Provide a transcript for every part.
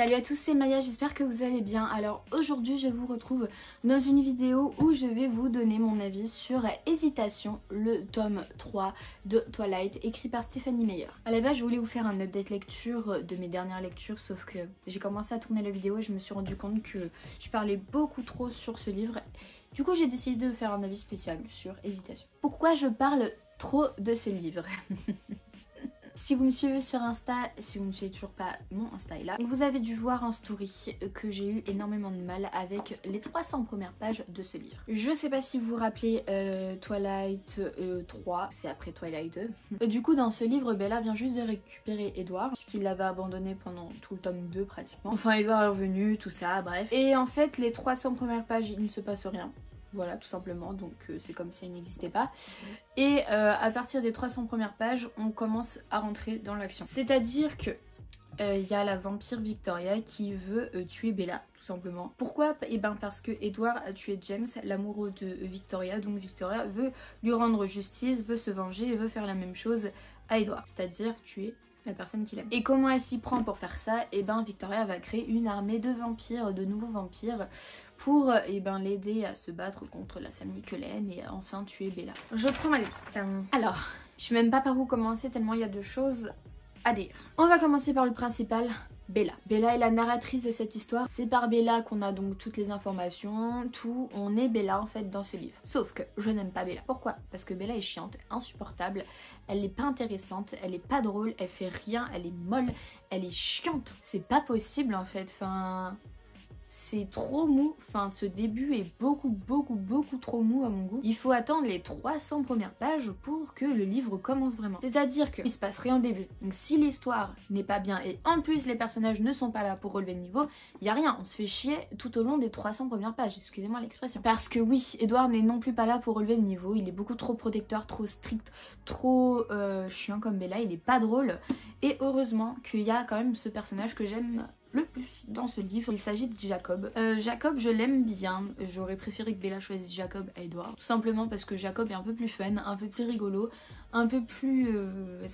Salut à tous, c'est Maya, j'espère que vous allez bien. Alors aujourd'hui je vous retrouve dans une vidéo où je vais vous donner mon avis sur Hésitation, le tome 3 de Twilight, écrit par Stephanie Meyer. À la base je voulais vous faire un update lecture de mes dernières lectures, sauf que j'ai commencé à tourner la vidéo et je me suis rendu compte que je parlais beaucoup trop sur ce livre. Du coup j'ai décidé de faire un avis spécial sur Hésitation. Pourquoi je parle trop de ce livre? Si vous me suivez sur Insta, si vous ne suivez toujours pas, mon Insta est là. Vous avez dû voir en story que j'ai eu énormément de mal avec les 300 premières pages de ce livre. Je sais pas si vous vous rappelez Twilight 3, c'est après Twilight 2. Du coup dans ce livre, Bella vient juste de récupérer Edward, puisqu'il l'avait abandonné pendant tout le tome 2 pratiquement. Enfin Edward est revenu, tout ça, bref. Et en fait les 300 premières pages, il ne se passe rien. Voilà, tout simplement, donc c'est comme si elle n'existait pas. Et à partir des 300 premières pages, on commence à rentrer dans l'action. C'est-à-dire que y a la vampire Victoria qui veut tuer Bella, tout simplement. Pourquoi? Eh ben parce que Edward a tué James, l'amoureux de Victoria, donc Victoria veut lui rendre justice, veut se venger et veut faire la même chose à Edward, c'est-à-dire tuer la personne qu'il aime. Et comment elle s'y prend pour faire ça? Et ben Victoria va créer une armée de vampires, de nouveaux vampires, pour l'aider à se battre contre la famille Cullen et à enfin tuer Bella. Je prends ma liste. Alors, je sais même pas par où commencer tellement il y a de choses à dire. On va commencer par le principal. Bella. Bella est la narratrice de cette histoire. C'est par Bella qu'on a donc toutes les informations, tout. On est Bella en fait dans ce livre. Sauf que je n'aime pas Bella. Pourquoi? Parce que Bella est chiante, insupportable, elle n'est pas intéressante, elle est pas drôle, elle fait rien, elle est molle, elle est chiante. C'est pas possible en fait, enfin... C'est trop mou, enfin ce début est beaucoup trop mou à mon goût. Il faut attendre les 300 premières pages pour que le livre commence vraiment. C'est-à-dire qu'il se passe rien au début. Donc si l'histoire n'est pas bien et en plus les personnages ne sont pas là pour relever le niveau, il y a rien, on se fait chier tout au long des 300 premières pages, excusez-moi l'expression. Parce que oui, Edward n'est non plus pas là pour relever le niveau, il est beaucoup trop protecteur, trop strict, trop chiant comme Bella, il est pas drôle. Et heureusement qu'il y a quand même ce personnage que j'aime le plus dans ce livre. Il s'agit de Jacob. Jacob, je l'aime bien. J'aurais préféré que Bella choisisse Jacob à Edward. Tout simplement parce que Jacob est un peu plus fun, un peu plus rigolo, un peu plus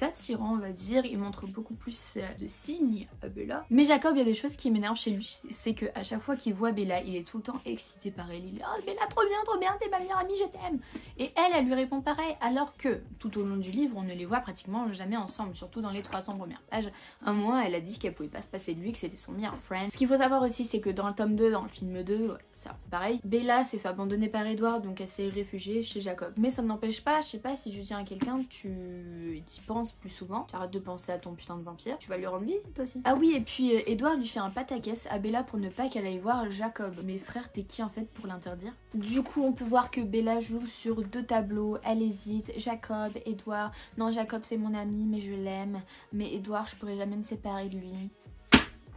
attirant, on va dire. Il montre beaucoup plus de signes à Bella. Mais Jacob, il y a des choses qui m'énervent chez lui. C'est qu'à chaque fois qu'il voit Bella, il est tout le temps excité par elle. Il est « Oh Bella, trop bien, t'es ma meilleure amie, je t'aime !» Et elle lui répond pareil. Alors que tout au long du livre, on ne les voit pratiquement jamais ensemble. Surtout dans les 300 premières pages. Un mois, elle a dit qu'elle pouvait pas se passer de lui, que c'était son meilleur friend. Ce qu'il faut savoir aussi, c'est que dans le tome 2, dans le film 2, ouais, c'est pareil, Bella s'est fait abandonner par Edward, donc elle s'est réfugiée chez Jacob. Mais ça ne n'empêche pas, je sais pas, si je tiens à quelqu'un, tu t'y penses plus souvent, tu arrêtes de penser à ton putain de vampire, tu vas lui rendre visite aussi. Ah oui, et puis Edward lui fait un pataquès à Bella pour ne pas qu'elle aille voir Jacob. Mais frère, t'es qui en fait pour l'interdire? Du coup, on peut voir que Bella joue sur 2 tableaux, elle hésite, Jacob, Edward, non Jacob c'est mon ami mais je l'aime, mais Edward je pourrais jamais me séparer de lui.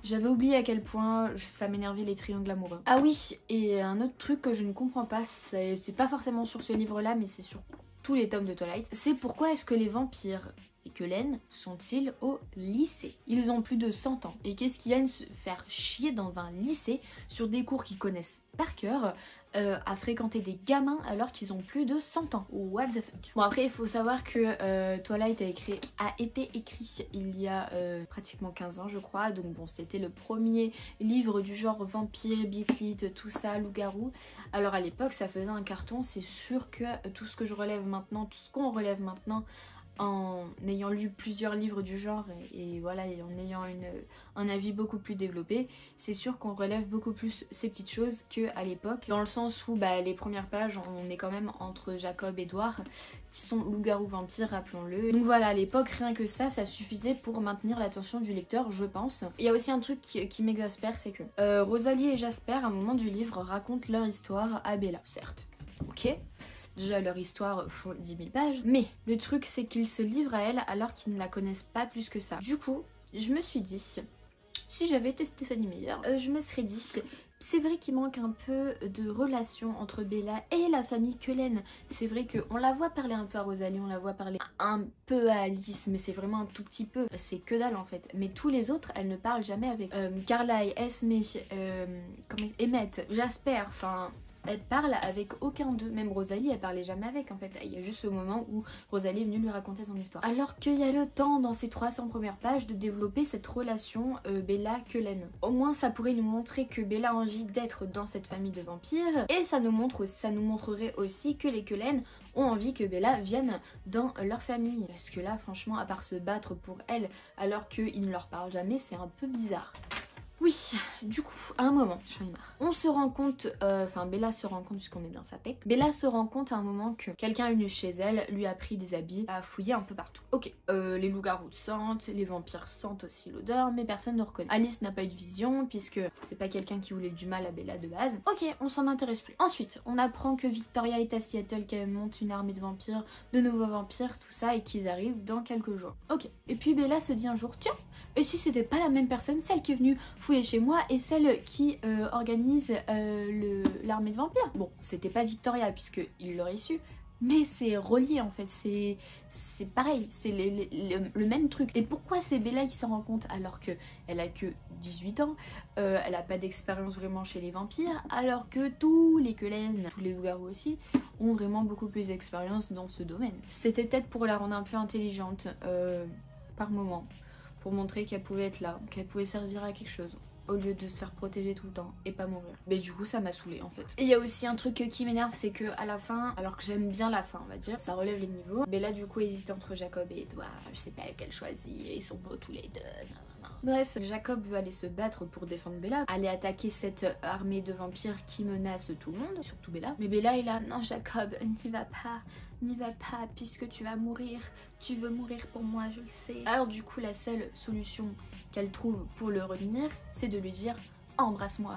J'avais oublié à quel point ça m'énervait les triangles amoureux. Ah oui, et un autre truc que je ne comprends pas, c'est pas forcément sur ce livre-là, mais c'est sur tous les tomes de Twilight, c'est pourquoi est-ce que les vampires et Cullen sont-ils au lycée? Ils ont plus de 100 ans. Et qu'est-ce qu'ils viennent se faire chier dans un lycée sur des cours qu'ils connaissent par cœur à fréquenter des gamins alors qu'ils ont plus de 100 ans? What the fuck? Bon après il faut savoir que Twilight a été écrit il y a pratiquement 15 ans je crois. Donc bon, c'était le premier livre du genre vampire, beat-lit, tout ça, loup-garou. Alors à l'époque ça faisait un carton. C'est sûr que tout ce que je relève maintenant, tout ce qu'on relève maintenant, en ayant lu plusieurs livres du genre et voilà, et en ayant un avis beaucoup plus développé, c'est sûr qu'on relève beaucoup plus ces petites choses qu'à l'époque, dans le sens où les premières pages, on est quand même entre Jacob et Edward, qui sont loup-garou vampire, rappelons-le. Donc voilà, à l'époque, rien que ça suffisait pour maintenir l'attention du lecteur, je pense. Il y a aussi un truc qui m'exaspère, c'est que Rosalie et Jasper, à un moment du livre, racontent leur histoire à Bella, certes. Ok. Déjà leur histoire font 10 000 pages, mais le truc c'est qu'ils se livrent à elle alors qu'ils ne la connaissent pas plus que ça. Du coup, je me suis dit, si j'avais été Stephanie Meyer, je me serais dit, c'est vrai qu'il manque un peu de relation entre Bella et la famille Cullen. C'est vrai qu'on la voit parler un peu à Rosalie, on la voit parler un peu à Alice, mais c'est vraiment un tout petit peu, c'est que dalle en fait. Mais tous les autres, elle ne parle jamais avec Carly, Esme, Emmett, Jasper, enfin... elle parle avec aucun d'eux. Même Rosalie, elle parlait jamais avec en fait. Il y a juste ce moment où Rosalie est venue lui raconter son histoire. Alors qu'il y a le temps dans ces 300 premières pages de développer cette relation Bella-Cullen. Au moins ça pourrait nous montrer que Bella a envie d'être dans cette famille de vampires et ça nous montrerait aussi que les Cullen ont envie que Bella vienne dans leur famille. Parce que là franchement à part se battre pour elle alors qu'ils ne leur parlent jamais, c'est un peu bizarre. Oui, du coup, à un moment, j'en ai marre. On se rend compte, enfin Bella se rend compte puisqu'on est dans sa tête. Bella se rend compte à un moment que quelqu'un est venu chez elle, lui a pris des habits, a fouillé un peu partout. Ok, les loups-garous sentent, les vampires sentent aussi l'odeur, mais personne ne reconnaît. Alice n'a pas eu de vision puisque c'est pas quelqu'un qui voulait du mal à Bella de base. Ok, on s'en intéresse plus. Ensuite, on apprend que Victoria est à Seattle, qu'elle monte une armée de vampires, de nouveaux vampires, tout ça, et qu'ils arrivent dans quelques jours. Ok, et puis Bella se dit un jour, tiens, et si c'était pas la même personne, celle qui est venue fouiller chez moi et celle qui organise l'armée de vampires. Bon, c'était pas Victoria puisqu'il l'aurait su, mais c'est relié en fait, c'est pareil, c'est le même truc. Et pourquoi c'est Bella qui s'en rend compte alors qu'elle a que 18 ans, elle a pas d'expérience vraiment chez les vampires, alors que tous les Cullen, tous les loups-garous aussi, ont vraiment beaucoup plus d'expérience dans ce domaine. C'était peut-être pour la rendre un peu intelligente par moment, pour montrer qu'elle pouvait être là, qu'elle pouvait servir à quelque chose au lieu de se faire protéger tout le temps et pas mourir. Mais du coup ça m'a saoulée en fait. Et il y a aussi un truc qui m'énerve, c'est que à la fin, alors que j'aime bien la fin on va dire, ça relève les niveaux, mais là du coup hésite entre Jacob et Edward, je sais pas lequel choisir, ils sont beaux tous les deux. Bref, Jacob veut aller se battre pour défendre Bella, aller attaquer cette armée de vampires qui menace tout le monde, surtout Bella. Mais Bella est là, non Jacob, n'y va pas, puisque tu vas mourir, tu veux mourir pour moi, je le sais. Alors du coup, la seule solution qu'elle trouve pour le retenir, c'est de lui dire « embrasse-moi ».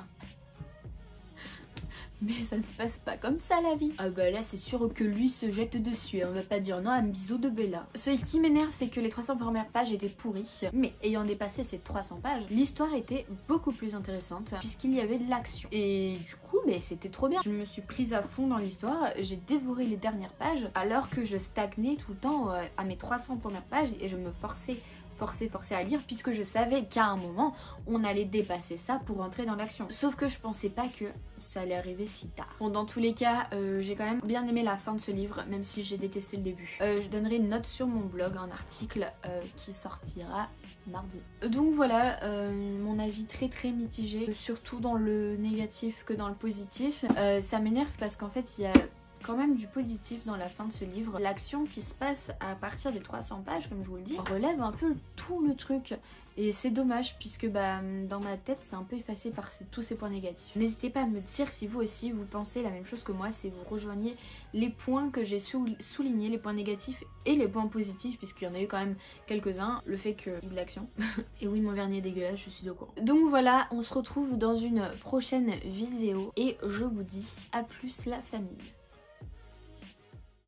Mais ça ne se passe pas comme ça la vie. Ah bah là c'est sûr que lui se jette dessus, on va pas dire non à un bisou de Bella. Ce qui m'énerve c'est que les 300 premières pages étaient pourries, mais ayant dépassé ces 300 pages, l'histoire était beaucoup plus intéressante puisqu'il y avait de l'action. Et du coup c'était trop bien. Je me suis prise à fond dans l'histoire, j'ai dévoré les dernières pages alors que je stagnais tout le temps à mes 300 premières pages et je me forçais à lire puisque je savais qu'à un moment on allait dépasser ça pour rentrer dans l'action. Sauf que je pensais pas que ça allait arriver si tard. Bon dans tous les cas j'ai quand même bien aimé la fin de ce livre même si j'ai détesté le début. Je donnerai une note sur mon blog, un article qui sortira mardi. Donc voilà mon avis très mitigé, surtout dans le négatif que dans le positif. Ça m'énerve parce qu'en fait il y a quand même du positif dans la fin de ce livre. L'action qui se passe à partir des 300 pages, comme je vous le dis, relève un peu tout le truc. Et c'est dommage puisque dans ma tête c'est un peu effacé par tous ces points négatifs. N'hésitez pas à me dire si vous aussi vous pensez la même chose que moi, si vous rejoignez les points que j'ai soulignés, les points négatifs et les points positifs, puisqu'il y en a eu quand même quelques-uns. Le fait qu'il y ait de l'action. Et oui mon vernis est dégueulasse, je suis au courant. Donc voilà, on se retrouve dans une prochaine vidéo et je vous dis à plus la famille.